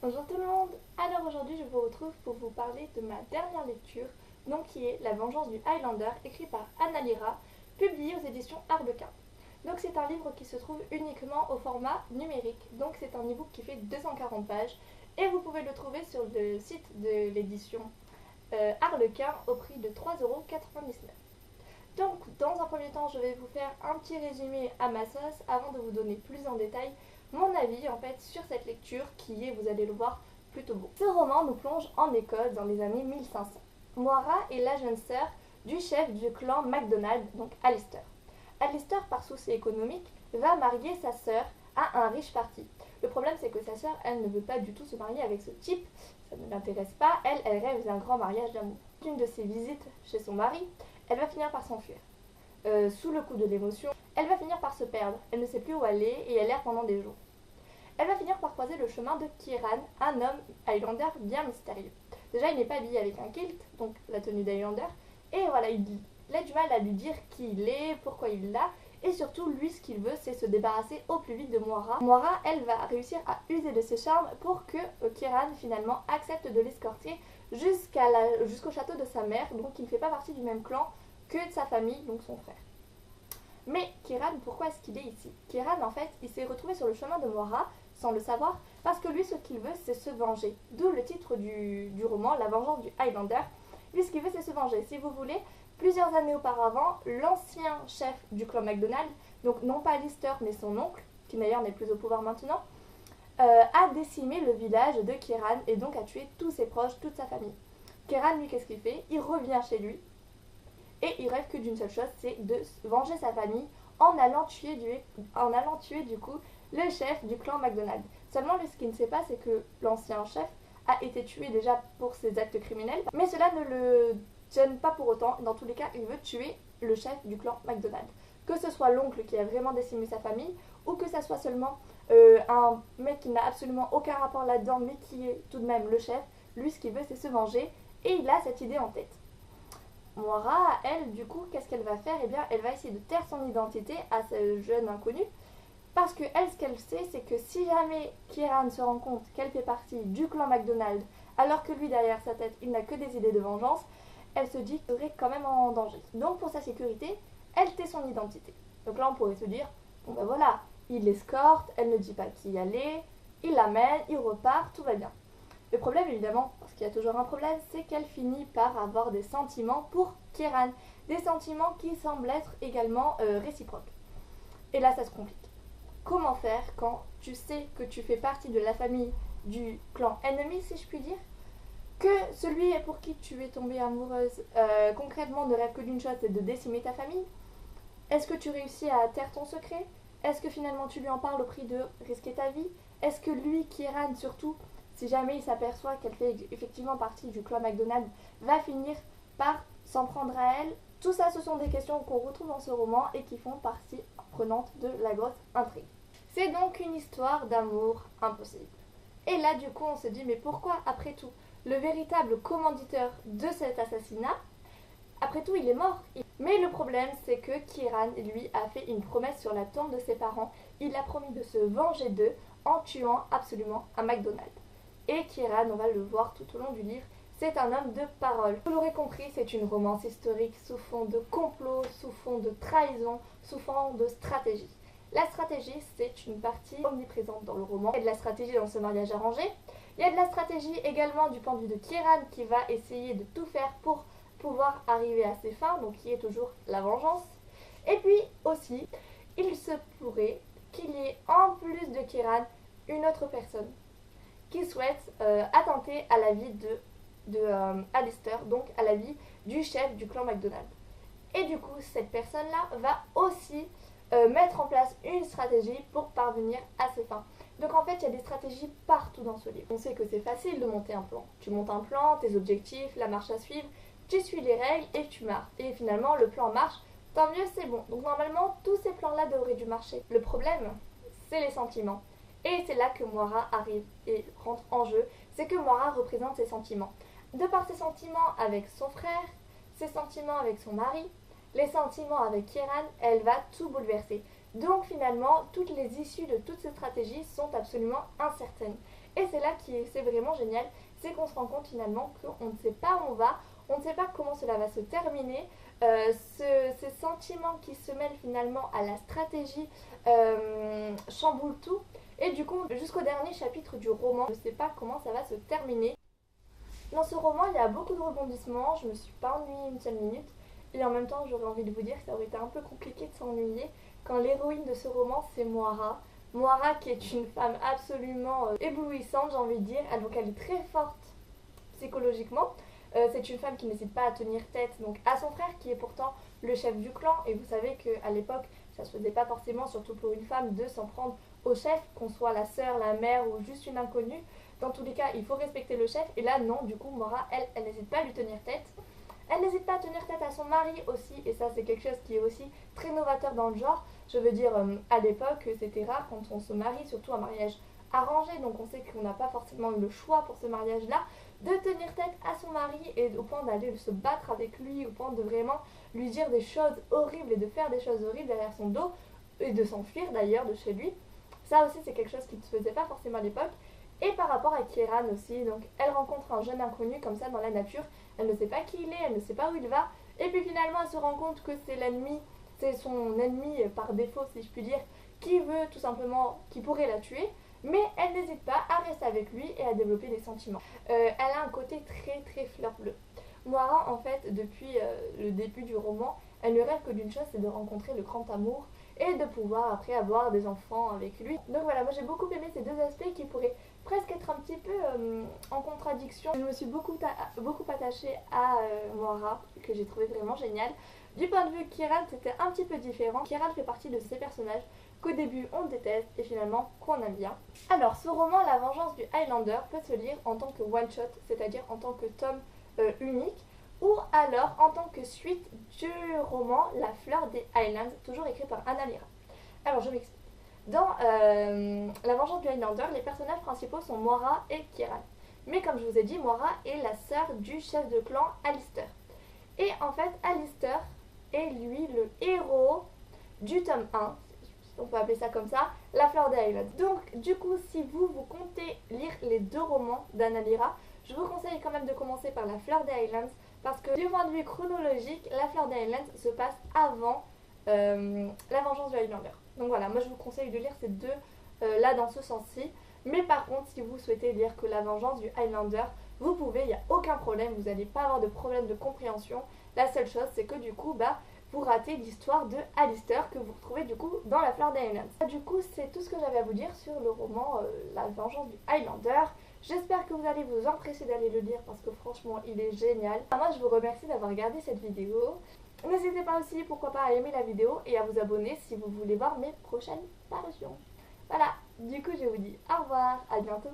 Bonjour tout le monde. Alors aujourd'hui je vous retrouve pour vous parler de ma dernière lecture, donc qui est La vengeance du Highlander, écrit par Anna Lira, publié aux éditions Harlequin. Donc c'est un livre qui se trouve uniquement au format numérique, donc c'est un e-book qui fait 240 pages et vous pouvez le trouver sur le site de l'édition Harlequin au prix de 3,99 €. Donc dans un premier temps je vais vous faire un petit résumé à ma sauce avant de vous donner plus en détail mon avis en fait sur cette lecture qui est, vous allez le voir, plutôt beau. Ce roman nous plonge en Écosse dans les années 1500. Moira est la jeune sœur du chef du clan MacDonald, donc Alistair. Alistair, par souci économique, va marier sa sœur à un riche parti. Le problème c'est que sa sœur, elle ne veut pas du tout se marier avec ce type, ça ne l'intéresse pas, elle rêve d'un grand mariage d'amour. Une de ses visites chez son mari, elle va finir par s'enfuir. Sous le coup de l'émotion, elle va finir par se perdre, elle ne sait plus où aller et elle erre pendant des jours. Elle va finir par croiser le chemin de Kieran, un homme Highlander bien mystérieux. Déjà, il n'est pas habillé avec un kilt, donc la tenue d'Highlander, et voilà, il a du mal à lui dire qui il est, pourquoi il l'a, et surtout, lui, ce qu'il veut, c'est se débarrasser au plus vite de Moira. Moira, elle, va réussir à user de ses charmes pour que Kieran, finalement, accepte de l'escorter jusqu'au château de sa mère, donc il ne fait pas partie du même clan que de sa famille, donc son frère. Mais Kieran, pourquoi est-ce qu'il est ici? Kieran, en fait, il s'est retrouvé sur le chemin de Moira, sans le savoir, parce que lui, ce qu'il veut, c'est se venger. D'où le titre du roman, La vengeance du Highlander. Lui, ce qu'il veut, c'est se venger. Si vous voulez, plusieurs années auparavant, l'ancien chef du clan MacDonald, donc non pas Alistair, mais son oncle, qui d'ailleurs n'est plus au pouvoir maintenant, a décimé le village de Kieran et donc a tué tous ses proches, toute sa famille. Kieran, lui, qu'est-ce qu'il fait? Il revient chez lui et il rêve que d'une seule chose, c'est de venger sa famille en allant tuer du coup le chef du clan MacDonald. Seulement, lui, ce qu'il ne sait pas, c'est que l'ancien chef a été tué déjà pour ses actes criminels, mais cela ne le gêne pas pour autant. Dans tous les cas, il veut tuer le chef du clan MacDonald. Que ce soit l'oncle qui a vraiment décimé sa famille, ou que ce soit seulement un mec qui n'a absolument aucun rapport là-dedans, mais qui est tout de même le chef, lui, ce qu'il veut, c'est se venger, et il a cette idée en tête. Moira, elle, du coup, qu'est-ce qu'elle va faire? Eh bien, elle va essayer de taire son identité à ce jeune inconnu, parce que elle, ce qu'elle sait, c'est que si jamais Kieran se rend compte qu'elle fait partie du clan MacDonald, alors que lui, derrière sa tête, il n'a que des idées de vengeance, elle se dit qu'il serait quand même en danger. Donc, pour sa sécurité, elle tait son identité. Donc là, on pourrait se dire, bon ben voilà, il l'escorte, elle ne dit pas qui y aller, il l'amène, il repart, tout va bien. Le problème, évidemment, parce qu'il y a toujours un problème, c'est qu'elle finit par avoir des sentiments pour Kieran. Des sentiments qui semblent être également réciproques. Et là, ça se complique. Comment faire quand tu sais que tu fais partie de la famille du clan ennemi, si je puis dire, que celui pour qui tu es tombée amoureuse concrètement ne rêve que d'une chose, c'est de décimer ta famille? Est-ce que tu réussis à taire ton secret? Est-ce que finalement tu lui en parles au prix de risquer ta vie? Est-ce que lui, Kieran surtout, si jamais il s'aperçoit qu'elle fait effectivement partie du clan MacDonald, va finir par s'en prendre à elle? Tout ça, ce sont des questions qu'on retrouve dans ce roman et qui font partie prenante de la grosse intrigue. C'est donc une histoire d'amour impossible. Et là, du coup, on se dit, mais pourquoi, après tout, le véritable commanditeur de cet assassinat, après tout, il est mort. Mais le problème, c'est que Kieran, lui, a fait une promesse sur la tombe de ses parents. Il a promis de se venger d'eux en tuant absolument un MacDonald. Et Kieran, on va le voir tout au long du livre, c'est un homme de parole. Vous l'aurez compris, c'est une romance historique sous fond de complot, sous fond de trahison, sous fond de stratégie. La stratégie, c'est une partie omniprésente dans le roman. Il y a de la stratégie dans ce mariage arrangé. Il y a de la stratégie également du point de vue de Kieran qui va essayer de tout faire pour pouvoir arriver à ses fins, donc qui est toujours la vengeance. Et puis aussi, il se pourrait qu'il y ait en plus de Kieran une autre personne qui souhaite attenter à la vie de Alistair, donc à la vie du chef du clan MacDonald. Et du coup, cette personne-là va aussi mettre en place une stratégie pour parvenir à ses fins. Donc en fait, il y a des stratégies partout dans ce livre. On sait que c'est facile de monter un plan. Tu montes un plan, tes objectifs, la marche à suivre, tu suis les règles et tu marches. Et finalement, le plan marche, tant mieux, c'est bon. Donc normalement, tous ces plans-là devraient dû marcher. Le problème, c'est les sentiments. Et c'est là que Moira arrive et rentre en jeu. C'est que Moira représente ses sentiments. De par ses sentiments avec son frère, ses sentiments avec son mari, les sentiments avec Kieran, elle va tout bouleverser. Donc finalement, toutes les issues de toutes ces stratégies sont absolument incertaines. Et c'est là c'est vraiment génial, c'est qu'on se rend compte finalement qu'on ne sait pas où on va, on ne sait pas comment cela va se terminer. Ces sentiments qui se mêlent finalement à la stratégie chamboulent tout. Et du coup, jusqu'au dernier chapitre du roman, je ne sais pas comment ça va se terminer. Dans ce roman, il y a beaucoup de rebondissements, je me suis pas ennuyée une seule minute. Et en même temps, j'aurais envie de vous dire que ça aurait été un peu compliqué de s'ennuyer quand l'héroïne de ce roman, c'est Moira. Moira qui est une femme absolument éblouissante, j'ai envie de dire. Donc elle est très forte psychologiquement. C'est une femme qui n'hésite pas à tenir tête donc à son frère qui est pourtant le chef du clan. Et vous savez qu'à l'époque, ça se faisait pas forcément, surtout pour une femme, de s'en prendre au chef, qu'on soit la sœur, la mère ou juste une inconnue. Dans tous les cas, il faut respecter le chef. Et là, non, du coup, Moira, elle n'hésite pas à lui tenir tête. Elle n'hésite pas à tenir tête à son mari aussi, et ça c'est quelque chose qui est aussi très novateur dans le genre. Je veux dire, à l'époque, c'était rare quand on se marie, surtout un mariage arrangé, donc on sait qu'on n'a pas forcément eu le choix pour ce mariage-là, de tenir tête à son mari et au point d'aller se battre avec lui, au point de vraiment lui dire des choses horribles et de faire des choses horribles derrière son dos, et de s'enfuir d'ailleurs de chez lui. Ça aussi c'est quelque chose qui ne se faisait pas forcément à l'époque. Et par rapport à Kieran aussi, donc elle rencontre un jeune inconnu comme ça dans la nature, elle ne sait pas qui il est, elle ne sait pas où il va, et puis finalement elle se rend compte que c'est l'ennemi, c'est son ennemi par défaut si je puis dire, qui veut tout simplement, qui pourrait la tuer, mais elle n'hésite pas à rester avec lui et à développer des sentiments. Elle a un côté très très fleur bleue. Moira en fait depuis le début du roman, elle ne rêve que d'une chose, c'est de rencontrer le grand amour et de pouvoir après avoir des enfants avec lui. Donc voilà, moi j'ai beaucoup aimé ces deux aspects qui pourraient presque être un petit peu en contradiction. Je me suis beaucoup attachée à Moira, que j'ai trouvé vraiment génial. Du point de vue Kieran, c'était un petit peu différent. Kieran fait partie de ces personnages qu'au début on déteste et finalement qu'on aime bien. Alors ce roman, La Vengeance du Highlander, peut se lire en tant que one-shot, c'est-à-dire en tant que tome unique, ou alors en tant que suite du roman La Fleur des Highlands, toujours écrit par Annalira. Alors je m'explique. Dans La Vengeance du Highlander, les personnages principaux sont Moira et Kieran. Mais comme je vous ai dit, Moira est la sœur du chef de clan Alistair. Et en fait, Alistair est lui le héros du tome 1, si on peut appeler ça comme ça, La Fleur des Highlands. Donc du coup, si vous comptez lire les deux romans d'Annalira, je vous conseille quand même de commencer par La Fleur des Highlands, parce que du point de vue chronologique, La Fleur des Highlands se passe avant La Vengeance du Highlander. Donc voilà, moi je vous conseille de lire ces deux là dans ce sens-ci. Mais par contre, si vous souhaitez lire que La Vengeance du Highlander, vous pouvez, il n'y a aucun problème, vous n'allez pas avoir de problème de compréhension. La seule chose, c'est que du coup, vous ratez l'histoire de Alistair que vous retrouvez du coup dans La Fleur des Highlands. Du coup, c'est tout ce que j'avais à vous dire sur le roman La Vengeance du Highlander. J'espère que vous allez vous empresser d'aller le lire parce que franchement, il est génial. Moi, je vous remercie d'avoir regardé cette vidéo. N'hésitez pas aussi, pourquoi pas, à aimer la vidéo et à vous abonner si vous voulez voir mes prochaines parutions. Voilà, du coup je vous dis au revoir, à bientôt.